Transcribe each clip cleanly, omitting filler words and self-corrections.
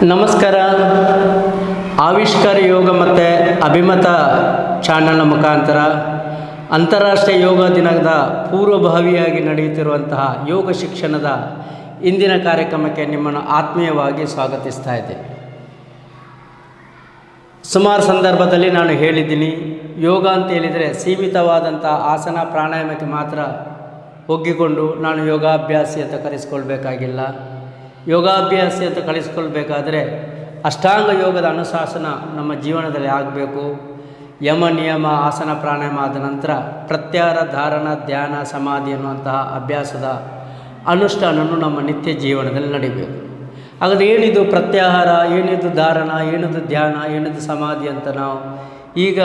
ನಮಸ್ಕಾರ. ಆವಿಷ್ಕಾರ ಯೋಗ ಮತ್ತು ಅಭಿಮತ ಚಾನಲ್ನ ಮುಖಾಂತರ ಅಂತಾರಾಷ್ಟ್ರೀಯ ಯೋಗ ದಿನದ ಪೂರ್ವಭಾವಿಯಾಗಿ ನಡೆಯುತ್ತಿರುವಂತಹ ಯೋಗ ಶಿಕ್ಷಣದ ಇಂದಿನ ಕಾರ್ಯಕ್ರಮಕ್ಕೆ ನಿಮ್ಮನ್ನು ಆತ್ಮೀಯವಾಗಿ ಸ್ವಾಗತಿಸ್ತಾ ಇದ್ದೇನೆ. ಸುಮಾರು ಸಂದರ್ಭದಲ್ಲಿ ನಾನು ಹೇಳಿದ್ದೀನಿ, ಯೋಗ ಅಂತ ಹೇಳಿದರೆ ಸೀಮಿತವಾದಂಥ ಆಸನ ಪ್ರಾಣಾಯಾಮಕ್ಕೆ ಮಾತ್ರ ಒಗ್ಗಿಕೊಂಡು ನಾನು ಯೋಗಾಭ್ಯಾಸಿ ಅಂತ ಕರೆಸ್ಕೊಳ್ಬೇಕಾಗಿಲ್ಲ. ಯೋಗಾಭ್ಯಾಸಿ ಅಂತ ಕಲಿಸ್ಕೊಳ್ಬೇಕಾದ್ರೆ ಅಷ್ಟಾಂಗ ಯೋಗದ ಅನುಶಾಸನ ನಮ್ಮ ಜೀವನದಲ್ಲಿ ಆಗಬೇಕು. ಯಮ ನಿಯಮ ಆಸನ ಪ್ರಾಣಾಯಾಮ ಆದ ನಂತರ ಪ್ರತ್ಯಾಹಾರ, ಧಾರಣ, ಧ್ಯಾನ, ಸಮಾಧಿ ಅನ್ನುವಂತಹ ಅಭ್ಯಾಸದ ಅನುಷ್ಠಾನವನ್ನು ನಮ್ಮ ನಿತ್ಯ ಜೀವನದಲ್ಲಿ ನಡಿಬೇಕು. ಹಾಗಾದರೆ ಏನಿದು ಪ್ರತ್ಯಾಹಾರ, ಏನಿದು ಧಾರಣ, ಏನಿದು ಧ್ಯಾನ, ಏನಿದು ಸಮಾಧಿ ಅಂತ ನಾವು ಈಗ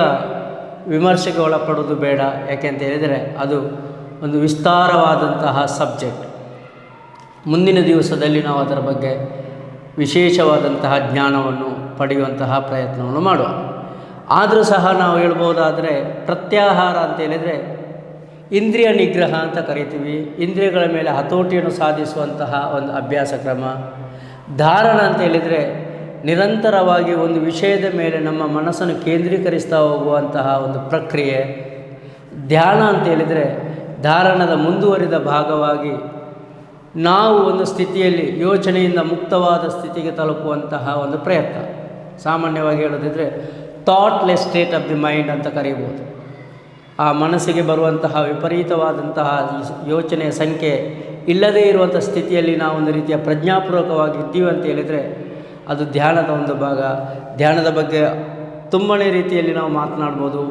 ವಿಮರ್ಶೆಗೆ ಒಳಪಡೋದು ಬೇಡ. ಯಾಕೆಂತ ಹೇಳಿದರೆ ಅದು ಒಂದು ವಿಸ್ತಾರವಾದಂತಹ ಸಬ್ಜೆಕ್ಟ್. ಮುಂದಿನ ದಿವಸದಲ್ಲಿ ನಾವು ಅದರ ಬಗ್ಗೆ ವಿಶೇಷವಾದಂತಹ ಜ್ಞಾನವನ್ನು ಪಡೆಯುವಂತಹ ಪ್ರಯತ್ನವನ್ನು ಮಾಡುವ. ಆದರೂ ಸಹ ನಾವು ಹೇಳ್ಬೋದಾದರೆ ಪ್ರತ್ಯಾಹಾರ ಅಂತ ಹೇಳಿದರೆ ಇಂದ್ರಿಯ ನಿಗ್ರಹ ಅಂತ ಕರಿತೀವಿ. ಇಂದ್ರಿಯಗಳ ಮೇಲೆ ಹತೋಟಿಯನ್ನು ಸಾಧಿಸುವಂತಹ ಒಂದು ಅಭ್ಯಾಸ ಕ್ರಮ. ಧಾರಣ ಅಂತ ಹೇಳಿದರೆ ನಿರಂತರವಾಗಿ ಒಂದು ವಿಷಯದ ಮೇಲೆ ನಮ್ಮ ಮನಸ್ಸನ್ನು ಕೇಂದ್ರೀಕರಿಸ್ತಾ ಹೋಗುವಂತಹ ಒಂದು ಪ್ರಕ್ರಿಯೆ. ಧ್ಯಾನ ಅಂತ ಹೇಳಿದರೆ ಧಾರಣದ ಮುಂದುವರಿದ ಭಾಗವಾಗಿ ನಾವು ಒಂದು ಸ್ಥಿತಿಯಲ್ಲಿ ಯೋಚನೆಯಿಂದ ಮುಕ್ತವಾದ ಸ್ಥಿತಿಗೆ ತಲುಪುವಂತಹ ಒಂದು ಪ್ರಯತ್ನ. ಸಾಮಾನ್ಯವಾಗಿ ಹೇಳೋದಿದ್ರೆ thoughtless state of the mind ಅಂತ ಕರೀಬೋದು. ಆ ಮನಸ್ಸಿಗೆ ಬರುವಂತಹ ವಿಪರೀತವಾದಂತಹ ಯೋಚನೆಯ ಸಂಖ್ಯೆ ಇಲ್ಲದೇ ಇರುವಂಥ ಸ್ಥಿತಿಯಲ್ಲಿ ನಾವು ಒಂದು ರೀತಿಯ ಪ್ರಜ್ಞಾಪೂರ್ವಕವಾಗಿ ಇದ್ದೀವಿ ಅಂತ ಹೇಳಿದರೆ ಅದು ಧ್ಯಾನದ ಒಂದು ಭಾಗ. ಧ್ಯಾನದ ಬಗ್ಗೆ ತುಂಬನೇ ರೀತಿಯಲ್ಲಿ ನಾವು ಮಾತನಾಡ್ಬೋದು,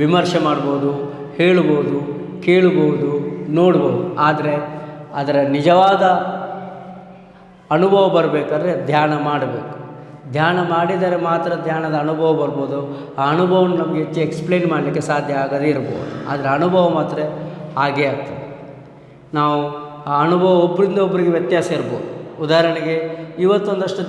ವಿಮರ್ಶೆ ಮಾಡ್ಬೋದು, ಹೇಳ್ಬೋದು, ಕೇಳ್ಬೋದು, ನೋಡ್ಬೋದು. ಆದರೆ ಅದರ ನಿಜವಾದ ಅನುಭವ ಬರಬೇಕಾದ್ರೆ ಧ್ಯಾನ ಮಾಡಬೇಕು. ಧ್ಯಾನ ಮಾಡಿದರೆ ಮಾತ್ರ ಧ್ಯಾನದ ಅನುಭವ ಬರ್ಬೋದು. ಆ ಅನುಭವವನ್ನು ನಮಗೆ ಹೆಚ್ಚು ಎಕ್ಸ್ಪ್ಲೇನ್ ಮಾಡಲಿಕ್ಕೆ ಸಾಧ್ಯ ಆಗದೇ ಇರ್ಬೋದು. ಆದರೆ ಅನುಭವ ಮಾತ್ರ ಹಾಗೇ ಆಗ್ತದೆ. ನಾವು ಆ ಅನುಭವ ಒಬ್ಬರಿಂದ ಒಬ್ಬರಿಗೆ ವ್ಯತ್ಯಾಸ ಇರ್ಬೋದು. ಉದಾಹರಣೆಗೆ ಇವತ್ತೊಂದಷ್ಟು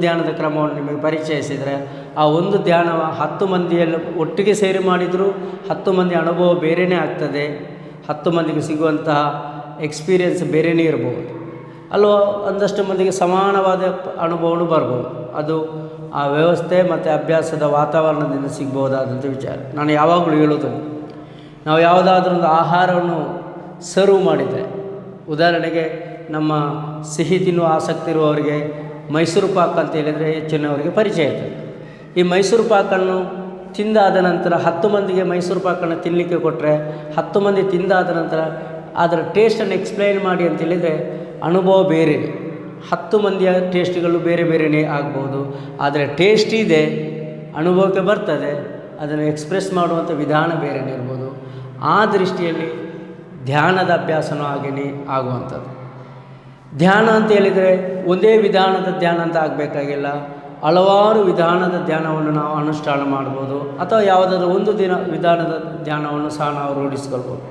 ಧ್ಯಾನದ ಕ್ರಮವನ್ನು ನಿಮಗೆ ಪರಿಚಯಿಸಿದರೆ ಆ ಒಂದು ಧ್ಯಾನ 10 ಮಂದಿಯಲ್ಲಿ ಒಟ್ಟಿಗೆ ಸೇರಿ ಮಾಡಿದರೂ 10 ಮಂದಿ ಅನುಭವ ಬೇರೆಯೇ ಆಗ್ತದೆ. 10 ಮಂದಿಗೆ ಸಿಗುವಂತಹ ಎಕ್ಸ್ಪೀರಿಯೆನ್ಸ್ ಬೇರೆಯೇ ಇರ್ಬೋದು. ಅಲ್ವಾ? ಒಂದಷ್ಟು ಮಂದಿಗೆ ಸಮಾನವಾದ ಅನುಭವನೂ ಬರ್ಬೋದು. ಅದು ಆ ವ್ಯವಸ್ಥೆ ಮತ್ತು ಅಭ್ಯಾಸದ ವಾತಾವರಣದಿಂದ ಸಿಗ್ಬೋದಾದಂಥ ವಿಚಾರ. ನಾನು ಯಾವಾಗಲೂ ಹೇಳೋದು, ನಾವು ಯಾವುದಾದ್ರೂ ಒಂದು ಆಹಾರವನ್ನು ಸರ್ವ್ ಮಾಡಿದರೆ, ಉದಾಹರಣೆಗೆ ನಮ್ಮ ಸಿಹಿ ತಿನ್ನುವ ಆಸಕ್ತಿ ಇರುವವರಿಗೆ ಮೈಸೂರು ಪಾಕ್ ಅಂತ ಹೇಳಿದರೆ ಹೆಚ್ಚಿನವರಿಗೆ ಪರಿಚಯ ಇರ್ತದೆ. ಈ ಮೈಸೂರು ಪಾಕನ್ನು ತಿಂದಾದ ನಂತರ 10 ಮಂದಿಗೆ ಮೈಸೂರು ಪಾಕನ್ನು ತಿನ್ನಲಿಕ್ಕೆ ಕೊಟ್ಟರೆ 10 ಮಂದಿ ತಿಂದಾದ ನಂತರ ಅದರ ಟೇಸ್ಟನ್ನು ಎಕ್ಸ್ಪ್ಲೈನ್ ಮಾಡಿ ಅಂತೇಳಿದರೆ ಅನುಭವ ಬೇರೆ. 10 ಮಂದಿಯ ಟೇಸ್ಟ್ಗಳು ಬೇರೆ ಬೇರೆಯೇ ಆಗ್ಬೋದು. ಆದರೆ ಟೇಸ್ಟ್ ಇದೆ, ಅನುಭವಕ್ಕೆ ಬರ್ತದೆ, ಅದನ್ನು ಎಕ್ಸ್ಪ್ರೆಸ್ ಮಾಡುವಂಥ ವಿಧಾನ ಬೇರೆಯೇ ಇರ್ಬೋದು. ಆ ದೃಷ್ಟಿಯಲ್ಲಿ ಧ್ಯಾನದ ಅಭ್ಯಾಸನೂ ಹಾಗೆಯೇ ಆಗುವಂಥದ್ದು. ಧ್ಯಾನ ಅಂತ ಹೇಳಿದರೆ ಒಂದೇ ವಿಧಾನದ ಧ್ಯಾನ ಅಂತ ಆಗಬೇಕಾಗಿಲ್ಲ. ಹಲವಾರು ವಿಧಾನದ ಧ್ಯಾನವನ್ನು ನಾವು ಅನುಷ್ಠಾನ ಮಾಡ್ಬೋದು. ಅಥವಾ ಯಾವುದಾದ್ರೂ ಒಂದು ವಿಧಾನದ ಧ್ಯಾನವನ್ನು ಸಹ ನಾವು ರೂಢಿಸ್ಕೊಳ್ಬೋದು.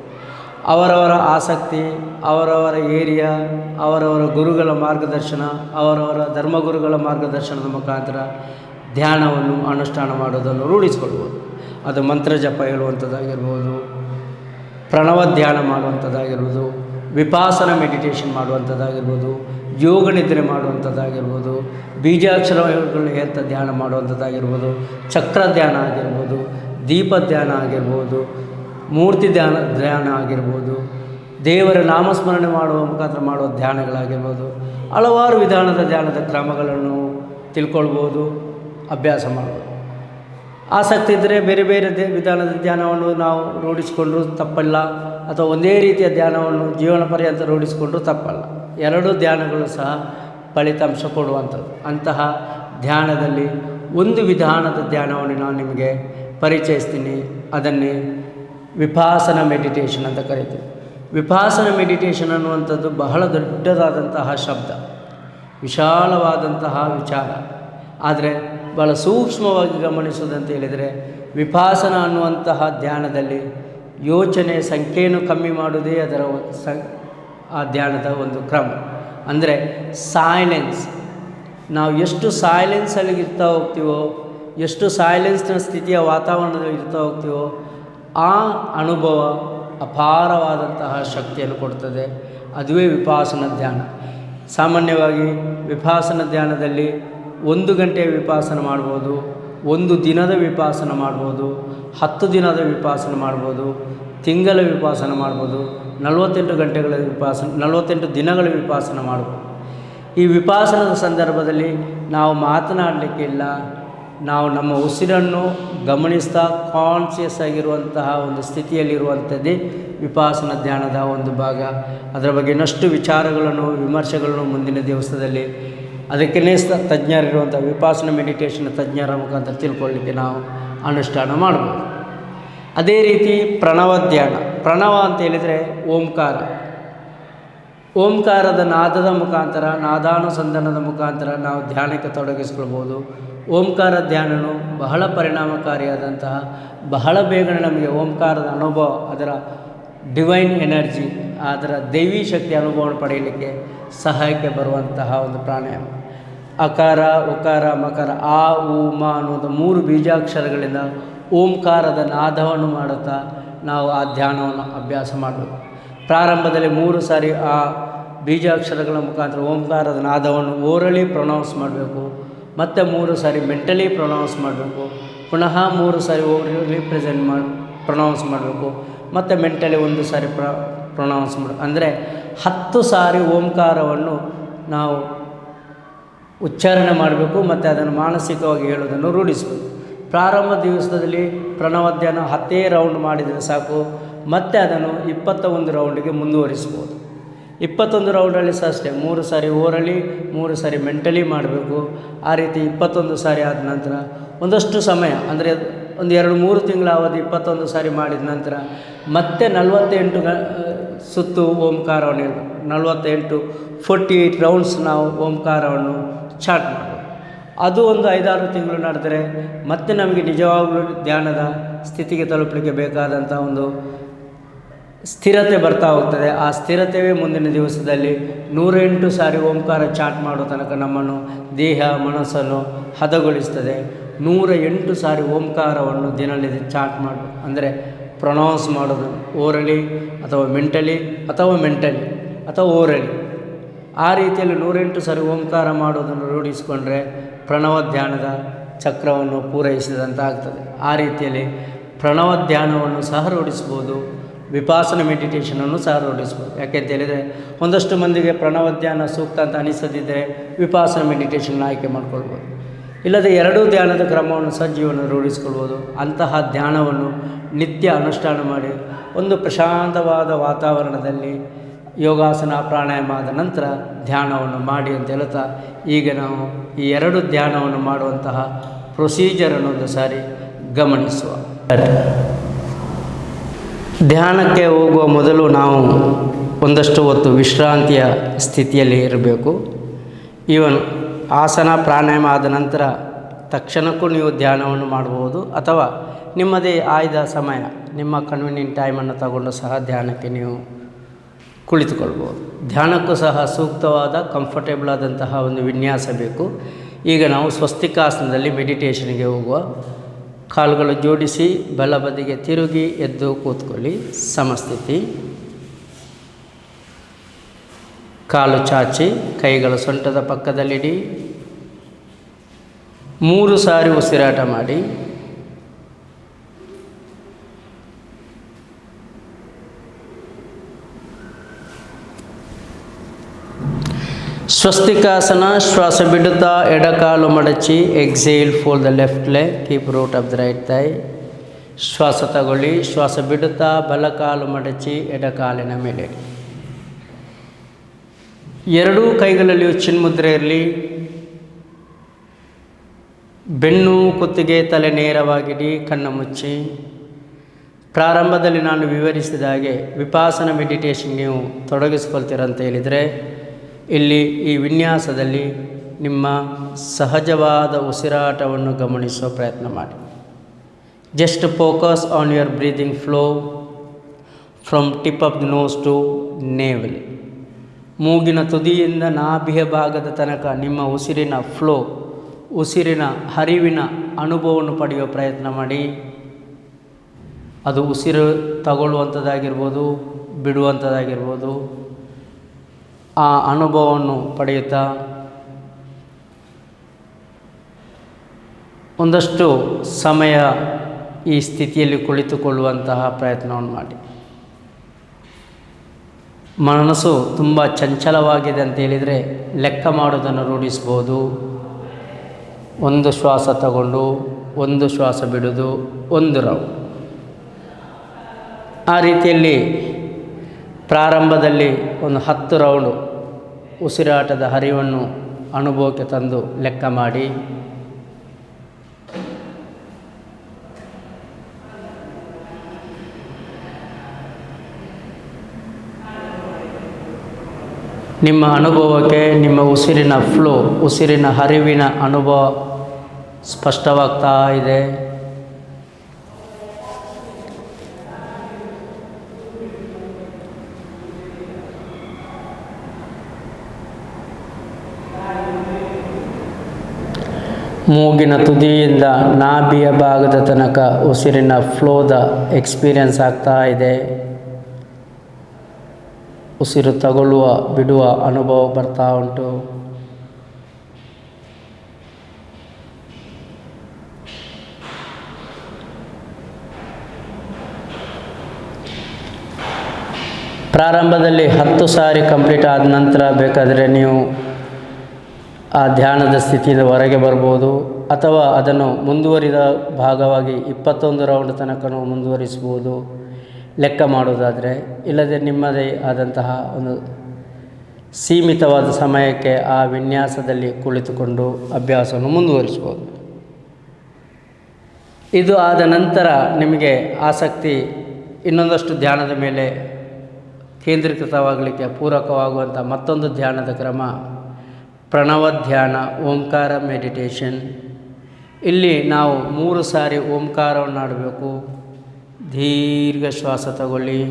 ಅವರವರ ಆಸಕ್ತಿ, ಅವರವರ ಏರಿಯಾ, ಅವರವರ ಗುರುಗಳ ಮಾರ್ಗದರ್ಶನ, ಅವರವರ ಧರ್ಮಗುರುಗಳ ಮಾರ್ಗದರ್ಶನದ ಮುಖಾಂತರ ಧ್ಯಾನವನ್ನು ಅನುಷ್ಠಾನ ಮಾಡೋದನ್ನು ರೂಢಿಸ್ಕೊಳ್ಬೋದು. ಅದು ಮಂತ್ರ ಜಪ ಹೇಳುವಂಥದ್ದಾಗಿರ್ಬೋದು, ಪ್ರಣವ ಧ್ಯಾನ ಮಾಡುವಂಥದ್ದಾಗಿರ್ಬೋದು, ವಿಪಾಸನ ಮೆಡಿಟೇಷನ್ ಮಾಡುವಂಥದ್ದಾಗಿರ್ಬೋದು, ಯೋಗ ನಿದ್ರೆ ಮಾಡುವಂಥದ್ದಾಗಿರ್ಬೋದು, ಬೀಜಾಕ್ಷರಗಳನ್ನು ಹೇಳ್ತಾ ಧ್ಯಾನ ಮಾಡುವಂಥದ್ದಾಗಿರ್ಬೋದು, ಚಕ್ರ ಧ್ಯಾನ ಆಗಿರ್ಬೋದು, ದೀಪ ಧ್ಯಾನ ಆಗಿರ್ಬೋದು, ಮೂರ್ತಿ ಧ್ಯಾನ ಆಗಿರ್ಬೋದು, ದೇವರ ನಾಮಸ್ಮರಣೆ ಮಾಡುವ ಮುಖಾಂತರ ಮಾಡುವ ಧ್ಯಾನಗಳಾಗಿರ್ಬೋದು. ಹಲವಾರು ವಿಧಾನದ ಧ್ಯಾನದ ಕ್ರಮಗಳನ್ನು ತಿಳ್ಕೊಳ್ಬೋದು, ಅಭ್ಯಾಸ ಮಾಡ್ಬೋದು. ಆಸಕ್ತಿ ಇದ್ದರೆ ಬೇರೆ ಬೇರೆ ವಿಧಾನದ ಧ್ಯಾನವನ್ನು ನಾವು ರೂಢಿಸಿಕೊಂಡ್ರೂ ತಪ್ಪಲ್ಲ. ಅಥವಾ ಒಂದೇ ರೀತಿಯ ಧ್ಯಾನವನ್ನು ಜೀವನ ಪರ್ಯಂತ ರೂಢಿಸಿಕೊಂಡ್ರೂ ತಪ್ಪಲ್ಲ. ಎರಡೂ ಧ್ಯಾನಗಳು ಸಹ ಫಲಿತಾಂಶ ಕೊಡುವಂಥದ್ದು. ಅಂತಹ ಧ್ಯಾನದಲ್ಲಿ ಒಂದು ವಿಧಾನದ ಧ್ಯಾನವನ್ನು ನಾನು ನಿಮಗೆ ಪರಿಚಯಿಸ್ತೀನಿ. ಅದನ್ನೇ ವಿಪಾಸನ ಮೆಡಿಟೇಷನ್ ಅಂತ ಕರೀತೀವಿ. ವಿಪಾಸನ ಮೆಡಿಟೇಷನ್ ಅನ್ನುವಂಥದ್ದು ಬಹಳ ದೊಡ್ಡದಾದಂತಹ ಶಬ್ದ, ವಿಶಾಲವಾದಂತಹ ವಿಚಾರ. ಆದರೆ ಭಾಳ ಸೂಕ್ಷ್ಮವಾಗಿ ಗಮನಿಸುವುದಂತ ಹೇಳಿದರೆ ವಿಪಾಸನ ಅನ್ನುವಂತಹ ಧ್ಯಾನದಲ್ಲಿ ಯೋಚನೆಯ ಸಂಖ್ಯೆಯನ್ನು ಕಮ್ಮಿ ಮಾಡುವುದೇ ಅದರ ಆ ಧ್ಯಾನದ ಒಂದು ಕ್ರಮ. ಅಂದರೆ ಸೈಲೆನ್ಸ್. ನಾವು ಎಷ್ಟು ಸೈಲೆನ್ಸಲ್ಲಿ ಇರ್ತಾ ಹೋಗ್ತೀವೋ, ಎಷ್ಟು ಸೈಲೆನ್ಸ್ನ ಸ್ಥಿತಿಯ ವಾತಾವರಣದಲ್ಲಿ ಇರ್ತಾ ಹೋಗ್ತೀವೋ ಆ ಅನುಭವ ಅಪಾರವಾದಂತಹ ಶಕ್ತಿಯನ್ನು ಕೊಡ್ತದೆ. ಅದುವೇ ವಿಪಾಸನ ಧ್ಯಾನ. ಸಾಮಾನ್ಯವಾಗಿ ವಿಪಾಸನ ಧ್ಯಾನದಲ್ಲಿ 1 ಗಂಟೆಯ ವಿಪಾಸನ ಮಾಡ್ಬೋದು, 1 ದಿನದ ವಿಪಾಸನ ಮಾಡ್ಬೋದು, 10 ದಿನದ ವಿಪಾಸನ ಮಾಡ್ಬೋದು, ತಿಂಗಳ ವಿಪಾಸನ ಮಾಡ್ಬೋದು, 48 ಗಂಟೆಗಳ ವಿಪಾಸನ, 48 ದಿನಗಳ ವಿಪಾಸನ ಮಾಡ್ಬೋದು. ಈ ವಿಪಾಸನದ ಸಂದರ್ಭದಲ್ಲಿ ನಾವು ಮಾತನಾಡಲಿಕ್ಕಿಲ್ಲ, ನಾವು ನಮ್ಮ ಉಸಿರನ್ನು ಗಮನಿಸ್ತಾ ಕಾನ್ಷಿಯಸ್ ಆಗಿರುವಂತಹ ಒಂದು ಸ್ಥಿತಿಯಲ್ಲಿರುವಂಥದ್ದೇ ವಿಪಾಸನ ಧ್ಯಾನದ ಒಂದು ಭಾಗ. ಅದರ ಬಗ್ಗೆ ಇನ್ನಷ್ಟು ವಿಚಾರಗಳನ್ನು, ವಿಮರ್ಶೆಗಳನ್ನು ಮುಂದಿನ ದಿವಸದಲ್ಲಿ ಅದಕ್ಕೇ ತಜ್ಞರಿರುವಂಥ ವಿಪಾಸನ ಮೆಡಿಟೇಷನ್ ತಜ್ಞರ ಮುಖಾಂತರ ತಿಳ್ಕೊಳ್ಳಿಕ್ಕೆ ನಾವು ಅನುಷ್ಠಾನ ಮಾಡ್ಬೋದು. ಅದೇ ರೀತಿ ಪ್ರಣವ ಧ್ಯಾನ. ಪ್ರಣವ ಅಂತ ಹೇಳಿದರೆ ಓಂಕಾರ. ಓಂಕಾರದ ನಾದದ ಮುಖಾಂತರ, ನಾದಾನುಸಂಧಾನದ ಮುಖಾಂತರ ನಾವು ಧ್ಯಾನಕ್ಕೆ ತೊಡಗಿಸ್ಕೊಳ್ಬೋದು. ಓಂಕಾರ ಧ್ಯಾನವು ಬಹಳ ಪರಿಣಾಮಕಾರಿಯಾದಂತಹ, ಬಹಳ ಬೇಗನೆ ನಮಗೆ ಓಂಕಾರದ ಅನುಭವ, ಅದರ ಡಿವೈನ್ ಎನರ್ಜಿ, ಅದರ ದೈವಿ ಶಕ್ತಿ ಅನುಭವವನ್ನು ಪಡೆಯಲಿಕ್ಕೆ ಸಹಾಯಕ್ಕೆ ಬರುವಂತಹ ಒಂದು ಪ್ರಾಣಾಯಾಮ. ಅಕಾರ, ಉಕಾರ, ಮಕಾರ, ಆ, ಉ, ಮ ಅನ್ನುವಂಥ 3 ಬೀಜಾಕ್ಷರಗಳಿಂದ ಓಂಕಾರದ ನಾದವನ್ನು ಮಾಡುತ್ತಾ ನಾವು ಆ ಧ್ಯಾನವನ್ನು ಅಭ್ಯಾಸ ಮಾಡಬೇಕು. ಪ್ರಾರಂಭದಲ್ಲಿ 3 ಸಾರಿ ಆ ಬೀಜಾಕ್ಷರಗಳ ಮುಖಾಂತರ ಓಂಕಾರದ ನಾದವನ್ನು ಓರಲಿ ಪ್ರೊನೌನ್ಸ್ ಮಾಡಬೇಕು, ಮತ್ತು 3 ಸಾರಿ ಮೆಂಟಲಿ ಪ್ರೊನೌನ್ಸ್ ಮಾಡಬೇಕು, ಪುನಃ 3 ಸಾರಿ ಓರಲಿ ಪ್ರೊನೌನ್ಸ್ ಮಾಡಬೇಕು, ಮತ್ತು ಮೆಂಟಲಿ 1 ಸಾರಿ ಪ್ರೊನೌನ್ಸ್ ಮಾಡಬೇಕು. ಅಂದರೆ 10 ಸಾರಿ ಓಂಕಾರವನ್ನು ನಾವು ಉಚ್ಚಾರಣೆ ಮಾಡಬೇಕು ಮತ್ತು ಅದನ್ನು ಮಾನಸಿಕವಾಗಿ ಹೇಳೋದನ್ನು ರೂಢಿಸಬೇಕು. ಪ್ರಾರಂಭ ದಿವಸದಲ್ಲಿ ಪ್ರಣವ ಧ್ಯಾನ 10 ರೌಂಡ್ ಮಾಡಿದರೆ ಸಾಕು, ಮತ್ತು ಅದನ್ನು 21 ರೌಂಡಿಗೆ ಮುಂದುವರಿಸ್ಬೋದು. 21 ರೌಂಡಲ್ಲಿ ಸಹ ಅಷ್ಟೇ 3 ಸಾರಿ ಓರಲಿ, 3 ಸಾರಿ ಮೆಂಟಲಿ ಮಾಡಬೇಕು. ಆ ರೀತಿ 21 ಸಾರಿ ಆದ ನಂತರ ಒಂದಷ್ಟು ಸಮಯ, ಅಂದರೆ ಒಂದು 2-3 ತಿಂಗಳ ಅವಧಿ 21 ಸಾರಿ ಮಾಡಿದ ನಂತರ ಮತ್ತೆ 48 ಸುತ್ತು ಓಂಕಾರವನ್ನು ಹೇಳಬೇಕು. 48 ರೌಂಡ್ಸ್ ನಾವು ಓಂಕಾರವನ್ನು ಚಾಟ್ ಮಾಡಬೇಕು. ಅದು ಒಂದು 5-6 ತಿಂಗಳು ನಡೆದರೆ ಮತ್ತೆ ನಮಗೆ ನಿಜವಾಗಲೂ ಧ್ಯಾನದ ಸ್ಥಿತಿಗೆ ತಲುಪಲಿಕ್ಕೆ ಬೇಕಾದಂಥ ಒಂದು ಸ್ಥಿರತೆ ಬರ್ತಾ ಹೋಗ್ತದೆ. ಆ ಸ್ಥಿರತೆಯೇ ಮುಂದಿನ ದಿವಸದಲ್ಲಿ 108 ಸಾರಿ ಓಂಕಾರ ಚಾಟ್ ಮಾಡೋ ತನಕ ನಮ್ಮನ್ನು, ದೇಹ ಮನಸ್ಸನ್ನು ಹದಗೊಳಿಸ್ತದೆ. 108 ಸಾರಿ ಓಂಕಾರವನ್ನು ದಿನದಲ್ಲಿ ಚಾಟ್ ಮಾಡು, ಅಂದರೆ ಪ್ರೊನೌನ್ಸ್ ಮಾಡೋದು ಓರಲಿ ಅಥವಾ ಮೆಂಟಲಿ ಅಥವಾ ಓರಲಿ, ಆ ರೀತಿಯಲ್ಲಿ 108 ಸಾರಿ ಓಂಕಾರ ಮಾಡೋದನ್ನು ರೂಢಿಸಿಕೊಂಡ್ರೆ ಪ್ರಣವ ಧ್ಯಾನದ ಚಕ್ರವನ್ನು ಪೂರೈಸಿದಂತ ಆಗ್ತದೆ. ಆ ರೀತಿಯಲ್ಲಿ ಪ್ರಣವ ಧ್ಯಾನವನ್ನು ಸಹ ರೂಢಿಸ್ಬೋದು, ವಿಪಾಸನ ಮೆಡಿಟೇಷನನ್ನು ಸಹ ರೂಢಿಸ್ಬೋದು. ಯಾಕೆಂತ ಹೇಳಿದರೆ ಒಂದಷ್ಟು ಮಂದಿಗೆ ಪ್ರಣವ ಧ್ಯಾನ ಸೂಕ್ತ ಅಂತ ಅನಿಸದಿದ್ದರೆ ವಿಪಾಸನ ಮೆಡಿಟೇಷನ್ ಆಯ್ಕೆ ಮಾಡ್ಕೊಳ್ಬೋದು. ಇಲ್ಲದೆ 2 ಧ್ಯಾನದ ಕ್ರಮವನ್ನು ಸಹ ಜೀವನ ರೂಢಿಸ್ಕೊಳ್ಬೋದು. ಅಂತಹ ಧ್ಯಾನವನ್ನು ನಿತ್ಯ ಅನುಷ್ಠಾನ ಮಾಡಿ ಒಂದು ಪ್ರಶಾಂತವಾದ ವಾತಾವರಣದಲ್ಲಿ ಯೋಗಾಸನ ಪ್ರಾಣಾಯಾಮ ಆದ ನಂತರ ಧ್ಯಾನವನ್ನು ಮಾಡಿ ಅಂತ ಹೇಳ್ತಾ, ಈಗ ನಾವು ಈ 2 ಧ್ಯಾನವನ್ನು ಮಾಡುವಂತಹ ಪ್ರೊಸೀಜರನ್ನು ಒಂದು ಸಾರಿ ಗಮನಿಸುವ. ಧ್ಯಾನಕ್ಕೆ ಹೋಗುವ ಮೊದಲು ನಾವು ಒಂದಷ್ಟು ಹೊತ್ತು ವಿಶ್ರಾಂತಿಯ ಸ್ಥಿತಿಯಲ್ಲಿ ಇರಬೇಕು. ಈವನ್ ಆಸನ ಪ್ರಾಣಾಯಾಮ ಆದ ನಂತರ ತಕ್ಷಣಕ್ಕೂ ನೀವು ಧ್ಯಾನವನ್ನು ಮಾಡ್ಬೋದು, ಅಥವಾ ನಿಮ್ಮದೇ ಆಯ್ದ ಸಮಯ, ನಿಮ್ಮ ಕನ್ವೀನಿಯಂಟ್ ಟೈಮನ್ನು ತಗೊಂಡು ಸಹ ಧ್ಯಾನಕ್ಕೆ ನೀವು ಕುಳಿತುಕೊಳ್ಬೋದು. ಧ್ಯಾನಕ್ಕೂ ಸಹ ಸೂಕ್ತವಾದ ಕಂಫರ್ಟೇಬಲ್ ಆದಂತಹ ಒಂದು ವಿನ್ಯಾಸ ಬೇಕು. ಈಗ ನಾವು ಸ್ವಸ್ತಿಕಾಸನದಲ್ಲಿ ಮೆಡಿಟೇಷನ್ಗೆ ಹೋಗುವ. ಕಾಲುಗಳು ಜೋಡಿಸಿ ಬಲಬದಿಗೆ ತಿರುಗಿ ಎದ್ದು ಕೂತ್ಕೊಳ್ಳಿ. ಸಮಸ್ಥಿತಿ. ಕಾಲು ಚಾಚಿ ಕೈಗಳು ಸೊಂಟದ ಪಕ್ಕದಲ್ಲಿಡಿ. 3 ಸಾರಿ ಉಸಿರಾಟ ಮಾಡಿ. ಸ್ವಸ್ತಿಕಾಸನ. ಶ್ವಾಸ ಬಿಡುತ್ತಾ ಎಡಕಾಲು ಮಡಚಿ. Exhale, fold the left leg, keep root of the right thigh. ಶ್ವಾಸ ತಗೊಳ್ಳಿ. ಶ್ವಾಸ ಬಿಡುತ್ತಾ ಬಲಕಾಲು ಮಡಚಿ ಎಡಕಾಲಿನ ಮೇಲೆ. 2 ಕೈಗಳಲ್ಲಿಯೂ ಚಿನ್ಮುದ್ರೆ ಇರಲಿ. ಬೆನ್ನು, ಕುತ್ತಿಗೆ, ತಲೆ ನೇರವಾಗಿಡಿ. ಕಣ್ಣು ಮುಚ್ಚಿ. ಪ್ರಾರಂಭದಲ್ಲಿ ನಾನು ವಿವರಿಸಿದ ಹಾಗೆ ವಿಪಾಸನ ಮೆಡಿಟೇಷನ್ ನೀವು ತೊಡಗಿಸ್ಕೊಳ್ತೀರಂತ ಹೇಳಿದರೆ, ಇಲ್ಲಿ ಈ ವಿನ್ಯಾಸದಲ್ಲಿ ನಿಮ್ಮ ಸಹಜವಾದ ಉಸಿರಾಟವನ್ನು ಗಮನಿಸುವ ಪ್ರಯತ್ನ ಮಾಡಿ. Just focus on your breathing flow from tip of the nose to navel. ಮೂಗಿನ ತುದಿಯಿಂದ ನಾಭಿಯ ಭಾಗದ ತನಕ ನಿಮ್ಮ ಉಸಿರಿನ ಫ್ಲೋ, ಉಸಿರಿನ ಹರಿವಿನ ಅನುಭವವನ್ನು ಪಡೆಯುವ ಪ್ರಯತ್ನ ಮಾಡಿ. ಅದು ಉಸಿರು ತಗೊಳ್ಳುವಂಥದ್ದಾಗಿರ್ಬೋದು, ಬಿಡುವಂಥದ್ದಾಗಿರ್ಬೋದು. ಆ ಅನುಭವವನ್ನು ಪಡೆಯುತ್ತಾ ಒಂದಷ್ಟು ಸಮಯ ಈ ಸ್ಥಿತಿಯಲ್ಲಿ ಕುಳಿತುಕೊಳ್ಳುವಂತಹ ಪ್ರಯತ್ನವನ್ನು ಮಾಡಿ. ಮನಸ್ಸು ತುಂಬ ಚಂಚಲವಾಗಿದೆ ಅಂತ ಹೇಳಿದರೆ ಲೆಕ್ಕ ಮಾಡೋದನ್ನು ರೂಢಿಸ್ಬೋದು. ಒಂದು ಶ್ವಾಸ ತಗೊಂಡು ಒಂದು ಶ್ವಾಸ ಬಿಡೋದು, ಒಂದು ರೌಂಡ್. ಆ ರೀತಿಯಲ್ಲಿ ಪ್ರಾರಂಭದಲ್ಲಿ ಒಂದು 10 ರೌಂಡು ಉಸಿರಾಟದ ಹರಿವನ್ನು ಅನುಭವಕ್ಕೆ ತಂದು ಲೆಕ್ಕ ಮಾಡಿ. ನಿಮ್ಮ ಅನುಭವಕ್ಕೆ ನಿಮ್ಮ ಉಸಿರಿನ ಫ್ಲೋ, ಉಸಿರಿನ ಹರಿವಿನ ಅನುಭವ ಸ್ಪಷ್ಟವಾಗ್ತಾ ಇದೆ. ಮೂಗಿನ ತುದಿಯಿಂದ ನಾಭಿಯ ಭಾಗದ ತನಕ ಉಸಿರಿನ ಫ್ಲೋದ ಎಕ್ಸ್ಪೀರಿಯನ್ಸ್ ಆಗ್ತಾ ಇದೆ. ಉಸಿರು ತಗೊಳ್ಳುವ ಬಿಡುವ ಅನುಭವ ಬರ್ತಾ ಉಂಟು. ಪ್ರಾರಂಭದಲ್ಲಿ 10 ಸಾರಿ ಕಂಪ್ಲೀಟ್ ಆದ ನಂತರ ಬೇಕಾದರೆ ನೀವು ಆ ಧ್ಯಾನದ ಸ್ಥಿತಿಯಿಂದ ಹೊರಗೆ ಬರ್ಬೋದು, ಅಥವಾ ಅದನ್ನು ಮುಂದುವರಿದ ಭಾಗವಾಗಿ 21 ರೌಂಡ್ ತನಕ ಮುಂದುವರಿಸ್ಬೋದು ಲೆಕ್ಕ ಮಾಡೋದಾದರೆ. ಇಲ್ಲದೆ ನಿಮ್ಮದೇ ಆದಂತಹ ಒಂದು ಸೀಮಿತವಾದ ಸಮಯಕ್ಕೆ ಆ ವಿನ್ಯಾಸದಲ್ಲಿ ಕುಳಿತುಕೊಂಡು ಅಭ್ಯಾಸವನ್ನು ಮುಂದುವರಿಸ್ಬೋದು. ಇದು ಆದ ನಂತರ ನಿಮಗೆ ಆಸಕ್ತಿ ಇನ್ನೊಂದಷ್ಟು ಧ್ಯಾನದ ಮೇಲೆ ಕೇಂದ್ರೀಕೃತವಾಗಲಿಕ್ಕೆ ಪೂರಕವಾಗುವಂಥ ಮತ್ತೊಂದು ಧ್ಯಾನದ ಕ್ರಮ ಪ್ರಣವ ಧ್ಯಾನ, ಓಂಕಾರ ಮೆಡಿಟೇಷನ್. ಇಲ್ಲಿ ನಾವು 3 ಸಾರಿ ಓಂಕಾರವನ್ನು ಆಡಬೇಕು. ದೀರ್ಘ ಶ್ವಾಸ ತಗೊಳ್ಳಿ.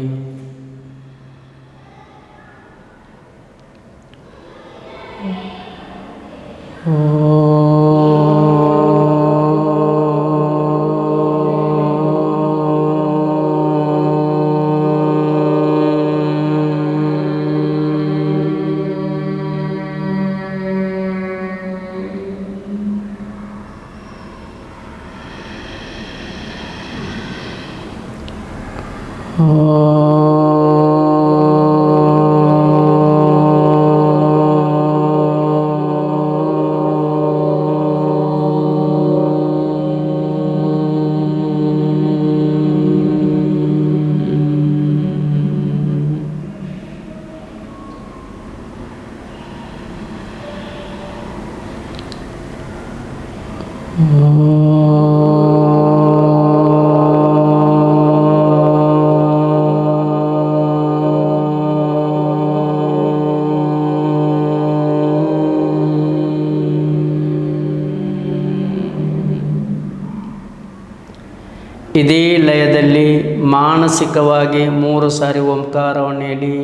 ಇದೇ ಲಯದಲ್ಲಿ ಮಾನಸಿಕವಾಗಿ 3 ಸಾರಿ ಓಂಕಾರವನ್ನು ಹೇಳಿ.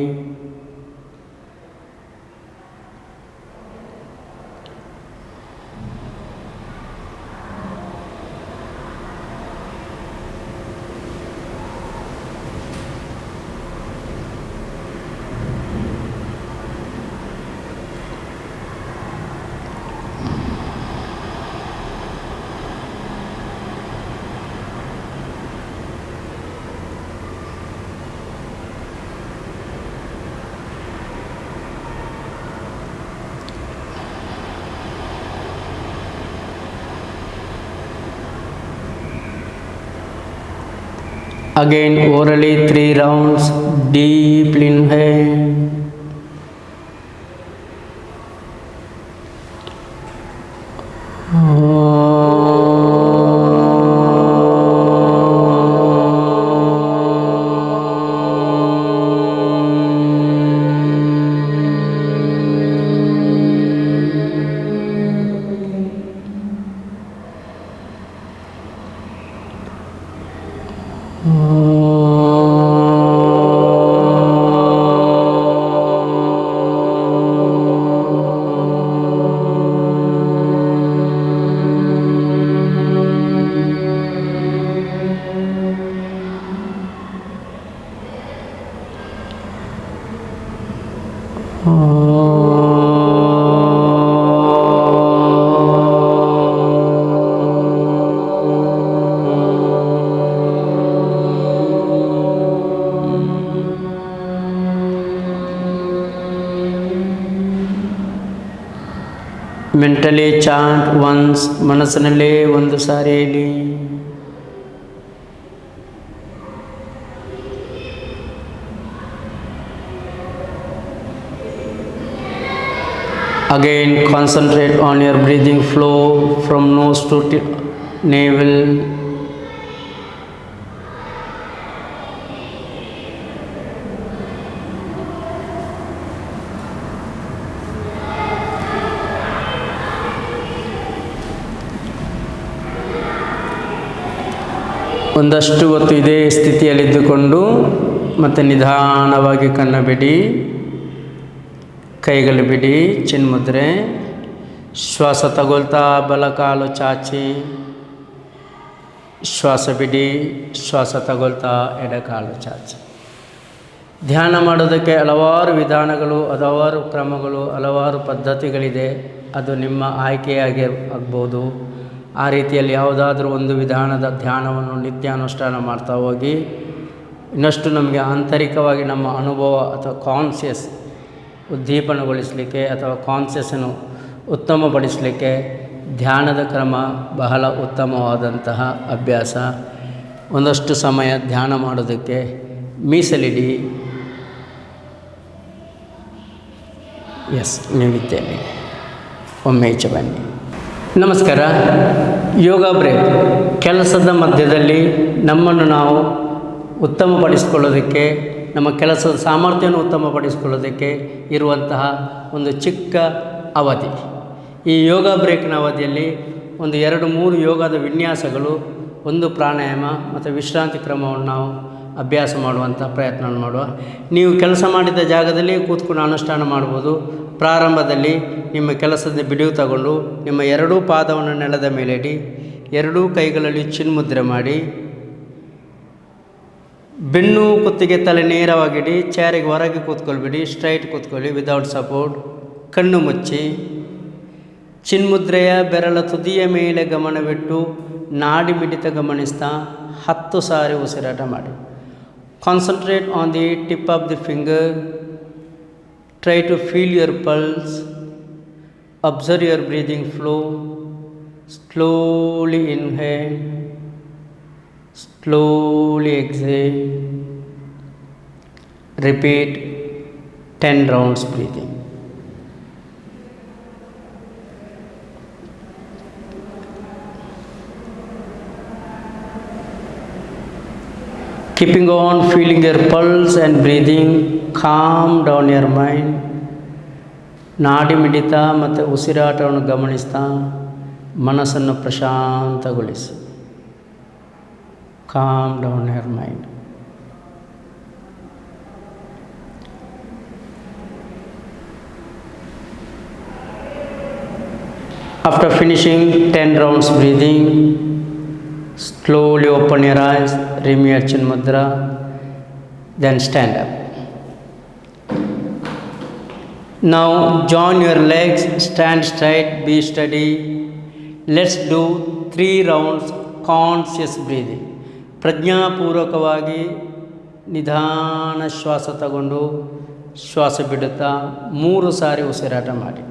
Again orally 3 rounds, deep inhale, Oh mentally chant once, ಮನಸ್ಸಿನಲ್ಲೇ ಒಂದು ಸಾರಿ ಹೇಳಿ. Again, concentrate on your breathing flow from nose to navel. ಒಂದಷ್ಟು ಹೊತ್ತು ಇದೇ ಸ್ಥಿತಿಯಲ್ಲಿದ್ದುಕೊಂಡು ಮತ್ತೆ ನಿಧಾನವಾಗಿ ಕಣ್ಣು ಬಿಡಿ, ಕೈಗಳು ಬಿಡಿ, ಚಿನ್ಮುದ್ರೆ. ಶ್ವಾಸ ತಗೊಳ್ತಾ ಬಲಕಾಲು ಚಾಚಿ, ಶ್ವಾಸ ಬಿಡಿ, ಶ್ವಾಸ ತಗೊಳ್ತಾ ಎಡಕಾಲು ಚಾಚಿ. ಧ್ಯಾನ ಮಾಡೋದಕ್ಕೆ ಹಲವಾರು ವಿಧಾನಗಳು, ಹಲವಾರು ಕ್ರಮಗಳು, ಹಲವಾರು ಪದ್ಧತಿಗಳಿದೆ. ಅದು ನಿಮ್ಮ ಆಯ್ಕೆಯಾಗಿ ಆಗ್ಬೋದು. ಆ ರೀತಿಯಲ್ಲಿ ಯಾವುದಾದ್ರೂ ಒಂದು ವಿಧಾನದ ಧ್ಯಾನವನ್ನು ನಿತ್ಯ ಅನುಷ್ಠಾನ ಮಾಡ್ತಾ ಹೋಗಿ ಇನ್ನಷ್ಟು ನಮಗೆ ಆಂತರಿಕವಾಗಿ ನಮ್ಮ ಅನುಭವ ಅಥವಾ ಕಾನ್ಷಿಯಸ್ ಉದ್ದೀಪನಗೊಳಿಸಲಿಕ್ಕೆ ಅಥವಾ ಕಾನ್ಷಿಯಸ್ಸನ್ನು ಉತ್ತಮಪಡಿಸಲಿಕ್ಕೆ ಧ್ಯಾನದ ಕ್ರಮ ಬಹಳ ಉತ್ತಮವಾದಂತಹ ಅಭ್ಯಾಸ. ಒಂದಷ್ಟು ಸಮಯ ಧ್ಯಾನ ಮಾಡೋದಕ್ಕೆ ಮೀಸಲಿಡಿ. ನೀವಿದ್ದೇನೆ, ಒಮ್ಮೆ ಈಚೆ ಬನ್ನಿ. ನಮಸ್ಕಾರ. ಯೋಗ ಬ್ರೇಕ್, ಕೆಲಸದ ಮಧ್ಯದಲ್ಲಿ ನಮ್ಮನ್ನು ನಾವು ಉತ್ತಮಪಡಿಸಿಕೊಳ್ಳೋದಕ್ಕೆ, ನಮ್ಮ ಕೆಲಸದ ಸಾಮರ್ಥ್ಯವನ್ನು ಉತ್ತಮಪಡಿಸಿಕೊಳ್ಳೋದಕ್ಕೆ ಇರುವಂತಹ ಒಂದು ಚಿಕ್ಕ ಅವಧಿ. ಈ ಯೋಗ ಬ್ರೇಕ್ನ ಅವಧಿಯಲ್ಲಿ ಒಂದು 2-3 ಯೋಗದ ವಿನ್ಯಾಸಗಳು, ಒಂದು ಪ್ರಾಣಾಯಾಮ ಮತ್ತು ವಿಶ್ರಾಂತಿ ಕ್ರಮವನ್ನು ನಾವು ಅಭ್ಯಾಸ ಮಾಡುವಂಥ ಪ್ರಯತ್ನ ಮಾಡುವ. ನೀವು ಕೆಲಸ ಮಾಡಿದ ಜಾಗದಲ್ಲಿ ಕೂತ್ಕೊಂಡು ಅನುಷ್ಠಾನ ಮಾಡ್ಬೋದು. ಪ್ರಾರಂಭದಲ್ಲಿ ನಿಮ್ಮ ಕೆಲಸದ ಬಿಡುವು ತಗೊಂಡು ನಿಮ್ಮ 2 ಪಾದವನ್ನು ನೆಲದ ಮೇಲೆ ಇಡಿ, 2 ಕೈಗಳಲ್ಲಿ ಚಿನ್ಮುದ್ರೆ ಮಾಡಿ, ಬೆನ್ನು ಕುತ್ತಿಗೆ ತಲೆ ನೇರವಾಗಿಡಿ. ಚೇರಿಗೆ ಹೊರಗೆ ಕೂತ್ಕೊಳ್ಬೇಡಿ, ಸ್ಟ್ರೈಟ್ ಕೂತ್ಕೊಳ್ಳಿ ವಿದೌಟ್ ಸಪೋರ್ಟ್. ಕಣ್ಣು ಮುಚ್ಚಿ ಚಿನ್ಮುದ್ರೆಯ ಬೆರಳ ತುದಿಯ ಮೇಲೆ ಗಮನವಿಟ್ಟು ನಾಡಿ ಮಿಡಿತ ಗಮನಿಸ್ತಾ 10 ಸಾರಿ ಉಸಿರಾಟ ಮಾಡಿ. Concentrate on the tip of the finger. Try to feel your pulse. Observe your breathing flow. Slowly inhale, slowly exhale. Repeat 10 rounds breathing. Keeping on feeling your pulse and breathing, calm down your mind. ನಾಡಿ ಮಿಡಿತ ಮತ್ತು ಉಸಿರಾಟವನ್ನು ಗಮನಿಸ್ತಾ ಮನಸ್ಸನ್ನು ಪ್ರಶಾಂತಗೊಳಿಸಿ. Calm down your mind. After finishing 10 rounds breathing, slowly open your eyes, remove your chin mudra, then stand up. Now join your legs, stand straight, be steady. Let's do 3 rounds conscious breathing. ಪ್ರಜ್ಞಾಪೂರ್ವಕವಾಗಿ ನಿಧಾನ ಶ್ವಾಸ ತಗೊಂಡು ಶ್ವಾಸ ಬಿಡುತ್ತಾ 3 ಸಾರಿ ಉಸಿರಾಟ ಮಾಡಿ.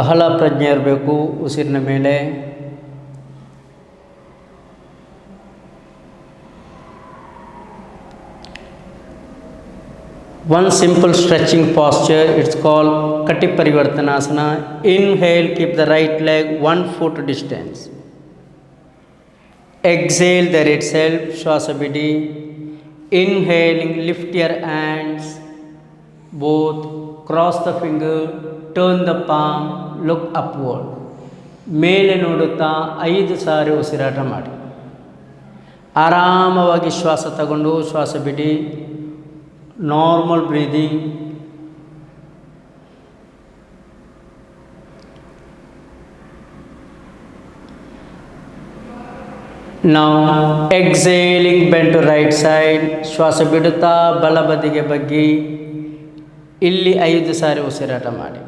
ಬಹಳ ಪ್ರಜ್ಞೆ ಇರಬೇಕು ಉಸಿರಿನ ಮೇಲೆ. One simple stretching posture, it's called Kati Parivartanasana. Inhale, keep the right leg 1 foot distance. Exhale there itself, Shwasa Bidi. Inhaling, lift your hands, both cross the finger, turn the palm, look upward. ಮೇಲೆ ನೋಡುತ್ತಾ 5 ಸಾರಿ ಉಸಿರಾಟ ಮಾಡಿ. ಆರಾಮವಾಗಿ ಶ್ವಾಸ ತಗೊಂಡು ಶ್ವಾಸ ಬಿಡಿ. Normal breathing. Now exhaling, bend to right side. ಶ್ವಾಸ ಬಿಡುತ್ತಾ ಬಲಬದಿಗೆ ಬಗ್ಗಿ ಇಲ್ಲಿ 5 ಸಾರಿ ಉಸಿರಾಟ ಮಾಡಿ.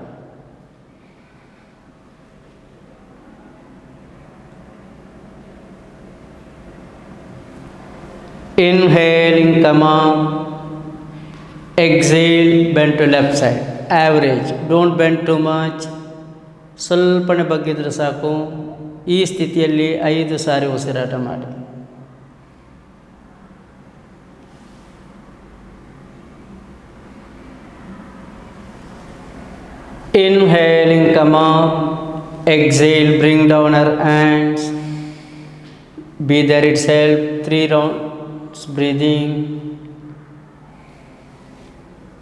Inhaling, come on. Exhale, bend to left side. Average, don't bend too much. ಸ್ವಲ್ಪನೇ ಬಗ್ಗಿದ್ರೆ ಸಾಕು. ಈ ಸ್ಥಿತಿಯಲ್ಲಿ 5 ಸಾರಿ ಉಸಿರಾಟ ಮಾಡಿ. Inhaling, come up. Exhale, bring down our hands. Be there itself. 3 rounds breathing.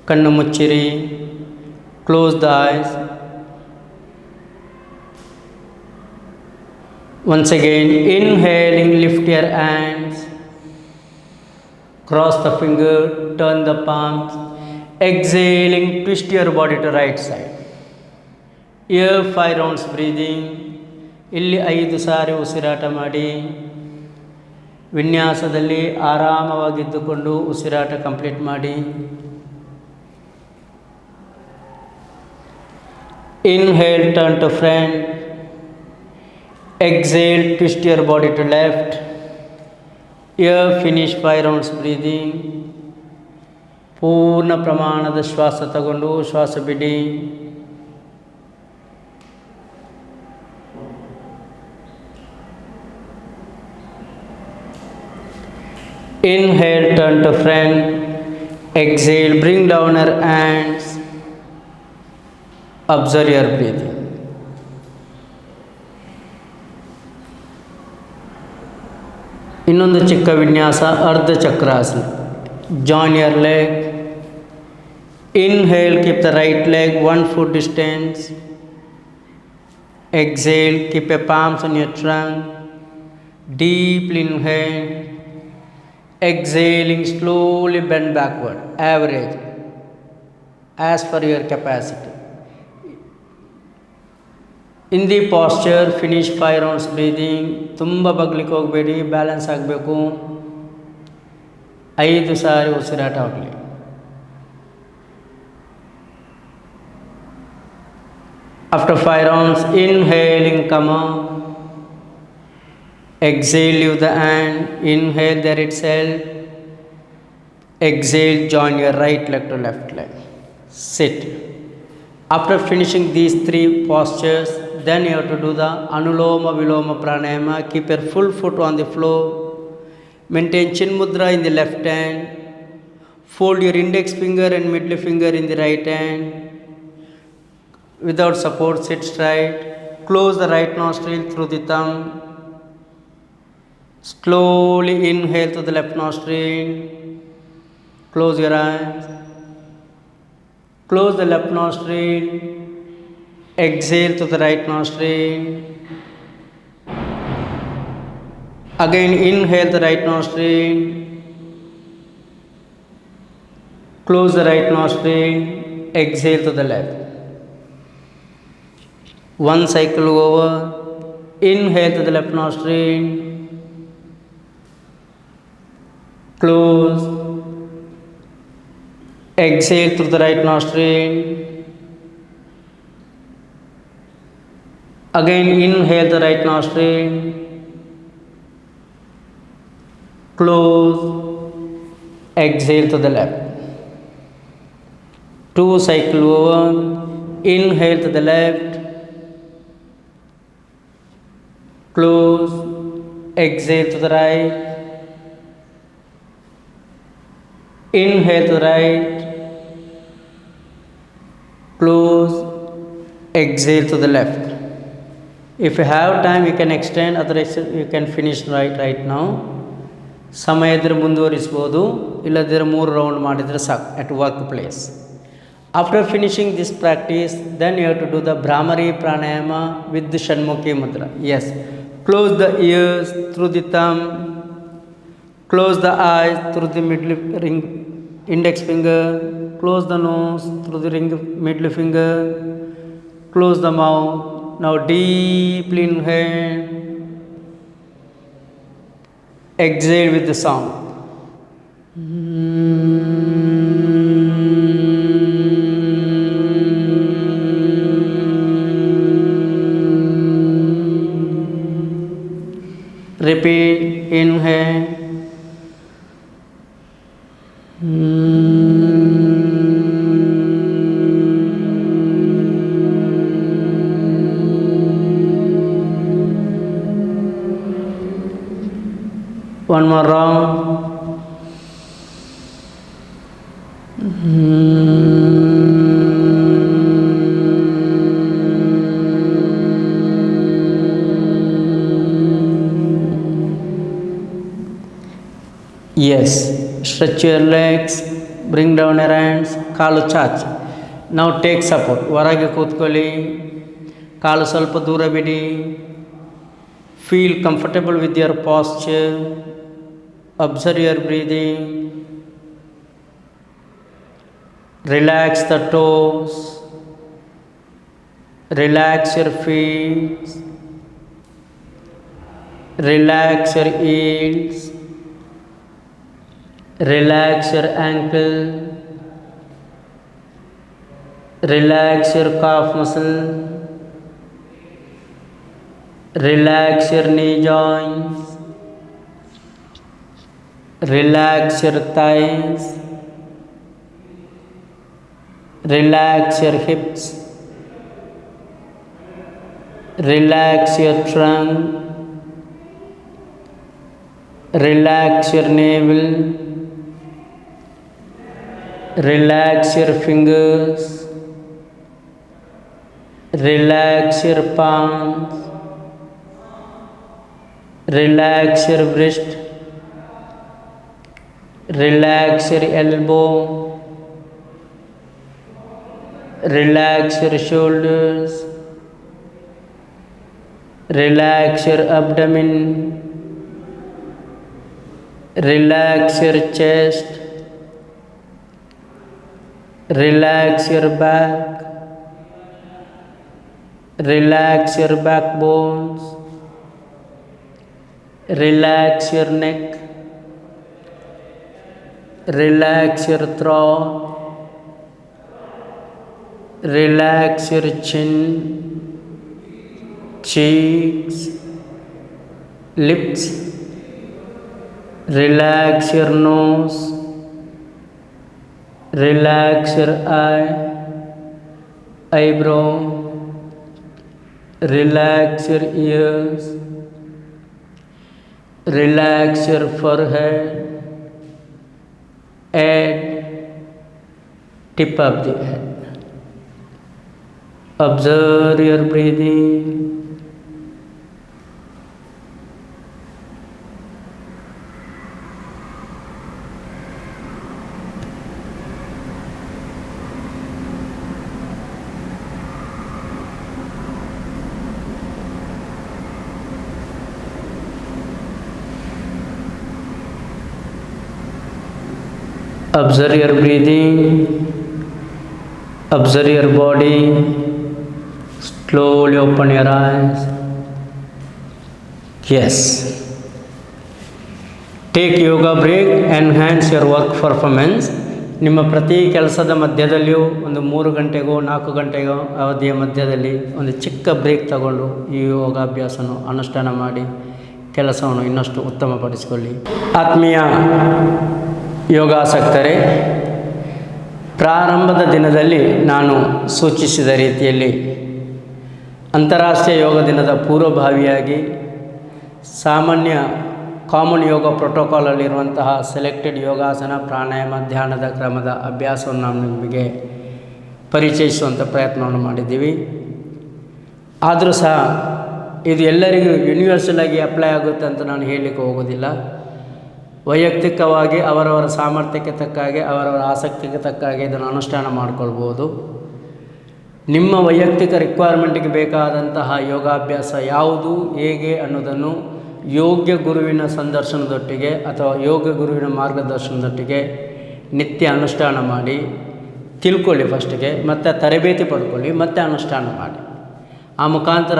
ಕಣ್ಣು ಮುಚ್ಚಿರಿ. Close the eyes. Once again, inhaling, lift your hands. Cross the finger, turn the palms. Exhaling, twist your body to right side. Here 5 rounds breathing. ಇಲ್ಲಿ 5 ಸಾರಿ ಉಸಿರಾಟ ಮಾಡಿ. ವಿನ್ಯಾಸದಲ್ಲಿ ಆರಾಮವಾಗಿದ್ದುಕೊಂಡು ಉಸಿರಾಟ complete ಮಾಡಿ. Inhale, turn to front. Exhale, twist your body to left. Here finish 5 rounds breathing. ಪೂರ್ಣ ಪ್ರಮಾಣದ ಶ್ವಾಸ ತಗೊಂಡು ಶ್ವಾಸ ಬಿಡಿ. Inhale, turn to front. Exhale, bring down your hands. Observe your breathing. ಇನ್ನೊಂದು ಚಿಕ್ಕ ವಿನ್ಯಾಸ, ಅರ್ಧ chakrasana. Join your leg. Inhale, keep the right leg 1 foot distance. Exhale, keep your palms on your trunk. Deeply inhale. Exhaling, slowly bend backward. Average as per your capacity. In the posture, finish 5 rounds breathing. ತುಂಬ ಬಗ್ಲಿಕ್ಕೆ ಹೋಗಬೇಡಿ, balance ಆಗಬೇಕು. 5 ಸಾರಿ ಉಸಿರಾಟ ಆಗಲಿ. After 5 rounds, inhaling, come up. Exhale, leave the hand. Inhale there itself. Exhale, join your right leg to left leg. Sit. After finishing these 3 postures, then you have to do the Anuloma Viloma Pranayama. Keep your full foot on the floor. Maintain Chin Mudra in the left hand. Fold your index finger and middle finger in the right hand. Without support, sit straight. Close the right nostril through the thumb. Slowly inhale to the left nostril. Close your eyes. Close the left nostril. Exhale to the right nostril. Again inhale the right nostril. Close the right nostril. Exhale to the left. 1 cycle over. Inhale to the left nostril. Close. Exhale through the right nostril. Again inhale the right nostril. Close. Exhale to the left. 2 cycle over. Inhale to the left. Close. Exhale to the right. Inhale to the right. Close. Exhale to the left. If you have time, you can extend, otherwise you can finish right now. ಸಮಯ ಇದ್ದರೆ ಮುಂದುವರಿಸ್ಬೋದು, ಇಲ್ಲದಿದ್ದರೆ 3 round ಮಾಡಿದರೆ ಸಾಕು at workplace. After finishing this practice, then you have to do the Bhramari Pranayama with the Shanmukhi Mudra. Yes. Close the ears through the thumb. Close the eyes through the middle ring, index finger. Close the nose through the ring, middle finger. Close the mouth. Now deeply inhale. Exhale with the sound. Repeat. Inhale. One more round. Yes, stretch your legs, bring down your hands, ಕಾಲು ಚಾಚ್. ನಾವು take support. ಹೊರಗೆ ಕೂತ್ಕೊಳ್ಳಿ, ಕಾಲು ಸ್ವಲ್ಪ ದೂರ ಬಿಡಿ. Feel comfortable with your Pasteur. Observe your breathing. Relax the toes. Relax your feet. Relax your heels. Relax your ankle, relax your calf muscle, relax your knee joints, relax your thighs, relax your hips, relax your trunk, relax your navel. Relax your fingers, relax your palms, relax your wrist, relax your elbow, relax your shoulders, relax your abdomen, relax your chest, relax your back, relax your backbones, relax your neck, relax your throat, relax your chin, cheeks, lips, relax your nose, relax your eyebrow, relax your ears, relax your forehead, head, tip of the head. Observe your breathing. Observe your breathing, observe your body. Slowly open your eyes. Yes. Take yoga break, enhance your work performance. ನಿಮ್ಮ ಪ್ರತಿ ಕೆಲಸದ ಮಧ್ಯದಲ್ಲಿಯೂ ಒಂದು 3 ಗಂಟೆಗೋ 4 ಗಂಟೆಗೋ ಅವಧಿಯ ಮಧ್ಯದಲ್ಲಿ ಒಂದು ಚಿಕ್ಕ break ತಗೊಂಡು ಈ ಯೋಗಾಭ್ಯಾಸವನ್ನು ಅನುಷ್ಠಾನ ಮಾಡಿ ಕೆಲಸವನ್ನು ಇನ್ನಷ್ಟು ಉತ್ತಮಪಡಿಸಿಕೊಳ್ಳಿ. ಆತ್ಮೀಯ ಯೋಗಾಸಕ್ತರೇ, ಪ್ರಾರಂಭದ ದಿನದಲ್ಲಿ ನಾನು ಸೂಚಿಸಿದ ರೀತಿಯಲ್ಲಿ ಅಂತಾರಾಷ್ಟ್ರೀಯ ಯೋಗ ದಿನದ ಪೂರ್ವಭಾವಿಯಾಗಿ ಸಾಮಾನ್ಯ ಕಾಮನ್ ಯೋಗ ಪ್ರೋಟೋಕಾಲಲ್ಲಿರುವಂತಹ ಸೆಲೆಕ್ಟೆಡ್ ಯೋಗಾಸನ, ಪ್ರಾಣಾಯಾಮ, ಧ್ಯಾನದ ಕ್ರಮದ ಅಭ್ಯಾಸವನ್ನು ನಾವು ನಿಮಗೆ ಪರಿಚಯಿಸುವಂಥ ಪ್ರಯತ್ನವನ್ನು ಮಾಡಿದ್ದೀವಿ. ಆದರೂ ಸಹ ಇದು ಎಲ್ಲರಿಗೂ ಯೂನಿವರ್ಸಲ್ ಆಗಿ ಅಪ್ಲೈ ಆಗುತ್ತೆ ಅಂತ ನಾನು ಹೇಳಲಿಕ್ಕೆ ಹೋಗೋದಿಲ್ಲ. ವೈಯಕ್ತಿಕವಾಗಿ ಅವರವರ ಸಾಮರ್ಥ್ಯಕ್ಕೆ ತಕ್ಕಾಗೆ, ಅವರವರ ಆಸಕ್ತಿಗೆ ತಕ್ಕಾಗೆ ಇದನ್ನು ಅನುಷ್ಠಾನ ಮಾಡಿಕೊಳ್ಬೋದು. ನಿಮ್ಮ ವೈಯಕ್ತಿಕ ರಿಕ್ವೈರ್ಮೆಂಟಿಗೆ ಬೇಕಾದಂತಹ ಯೋಗಾಭ್ಯಾಸ ಯಾವುದು, ಹೇಗೆ ಅನ್ನೋದನ್ನು ಯೋಗ್ಯ ಗುರುವಿನ ಸಂದರ್ಶನದೊಟ್ಟಿಗೆ ಅಥವಾ ಯೋಗ್ಯ ಗುರುವಿನ ಮಾರ್ಗದರ್ಶನದೊಟ್ಟಿಗೆ ನಿತ್ಯ ಅನುಷ್ಠಾನ ಮಾಡಿ ತಿಳ್ಕೊಳ್ಳಿ ಫಸ್ಟಿಗೆ, ಮತ್ತು ತರಬೇತಿ ಪಡ್ಕೊಳ್ಳಿ, ಮತ್ತು ಅನುಷ್ಠಾನ ಮಾಡಿ. ಆ ಮುಖಾಂತರ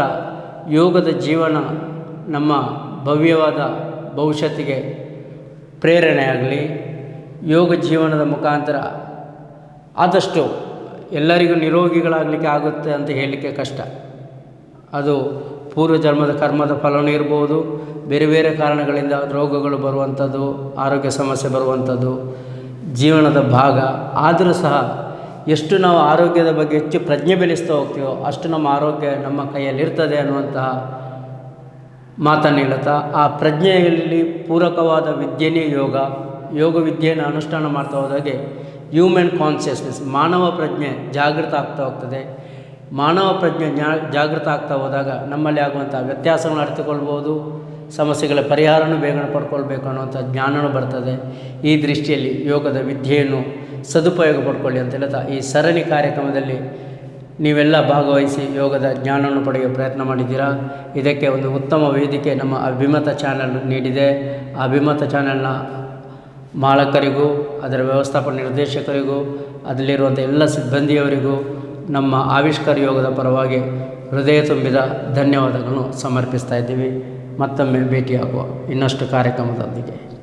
ಯೋಗದ ಜೀವನ ನಮ್ಮ ಭವ್ಯವಾದ ಭವಿಷ್ಯತ್ತಿಗೆ ಪ್ರೇರಣೆಯಾಗಲಿ. ಯೋಗ ಜೀವನದ ಮುಖಾಂತರ ಆದಷ್ಟು ಎಲ್ಲರಿಗೂ ನಿರೋಗಿಗಳಾಗಲಿಕ್ಕೆ ಆಗುತ್ತೆ ಅಂತ ಹೇಳಲಿಕ್ಕೆ ಕಷ್ಟ. ಅದು ಪೂರ್ವಜನ್ಮದ ಕರ್ಮದ ಫಲವೂ ಇರ್ಬೋದು, ಬೇರೆ ಬೇರೆ ಕಾರಣಗಳಿಂದ ರೋಗಗಳು ಬರುವಂಥದ್ದು, ಆರೋಗ್ಯ ಸಮಸ್ಯೆ ಬರುವಂಥದ್ದು ಜೀವನದ ಭಾಗ. ಆದರೂ ಸಹ ಎಷ್ಟು ನಾವು ಆರೋಗ್ಯದ ಬಗ್ಗೆ ಹೆಚ್ಚು ಪ್ರಜ್ಞೆ ಬೆಳೆಸ್ತಾ ಹೋಗ್ತೀವೋ ಅಷ್ಟು ನಮ್ಮ ಆರೋಗ್ಯ ನಮ್ಮ ಕೈಯಲ್ಲಿರ್ತದೆ ಅನ್ನುವಂತಹ ಮಾತನ್ನು ಹೇಳುತ್ತಾ ಆ ಪ್ರಜ್ಞೆಯಲ್ಲಿ ಪೂರಕವಾದ ವಿದ್ಯೆಯೇ ಯೋಗ ವಿದ್ಯೆಯನ್ನು ಅನುಷ್ಠಾನ ಮಾಡ್ತಾ ಹೋದಾಗೆ ಹ್ಯೂಮನ್ ಕಾನ್ಷಿಯಸ್ನೆಸ್ ಮಾನವ ಪ್ರಜ್ಞೆ ಜಾಗೃತ ಆಗ್ತಾ ಹೋಗ್ತದೆ. ಮಾನವ ಪ್ರಜ್ಞೆ ಜಾಗೃತ ಆಗ್ತಾ ಹೋದಾಗ ನಮ್ಮಲ್ಲಿ ಆಗುವಂಥ ವ್ಯತ್ಯಾಸವನ್ನು ಅರಿತುಕೊಳ್ಬೋದು, ಸಮಸ್ಯೆಗಳ ಪರಿಹಾರನೂ ಬೇಗನೆ ಪಡ್ಕೊಳ್ಬೇಕು ಅನ್ನುವಂಥ ಜ್ಞಾನವೂ ಬರ್ತದೆ. ಈ ದೃಷ್ಟಿಯಲ್ಲಿ ಯೋಗದ ವಿದ್ಯೆಯನ್ನು ಸದುಪಯೋಗ ಪಡ್ಕೊಳ್ಳಿ ಅಂತ ಹೇಳ್ತಾ ಈ ಸರಣಿ ಕಾರ್ಯಕ್ರಮದಲ್ಲಿ ನೀವೆಲ್ಲ ಭಾಗವಹಿಸಿ ಯೋಗದ ಜ್ಞಾನವನ್ನು ಪಡೆಯುವ ಪ್ರಯತ್ನ ಮಾಡಿದ್ದೀರಾ. ಇದಕ್ಕೆ ಒಂದು ಉತ್ತಮ ವೇದಿಕೆ ನಮ್ಮ ಅಭಿಮತ ಚಾನಲ್ ನೀಡಿದೆ. ಆ ಅಭಿಮತ ಚಾನಲ್ನ ಮಾಲಕರಿಗೂ ಅದರ ವ್ಯವಸ್ಥಾಪಕ ನಿರ್ದೇಶಕರಿಗೂ ಅದರಲ್ಲಿರುವಂಥ ಎಲ್ಲ ಸಿಬ್ಬಂದಿಯವರಿಗೂ ನಮ್ಮ ಆವಿಷ್ಕಾರ ಯೋಗದ ಪರವಾಗಿ ಹೃದಯ ತುಂಬಿದ ಧನ್ಯವಾದಗಳನ್ನು ಸಮರ್ಪಿಸ್ತಾ ಇದ್ದೀವಿ. ಮತ್ತೊಮ್ಮೆ ಭೇಟಿಯಾಗುವ ಇನ್ನಷ್ಟು ಕಾರ್ಯಕ್ರಮದೊಂದಿಗೆ.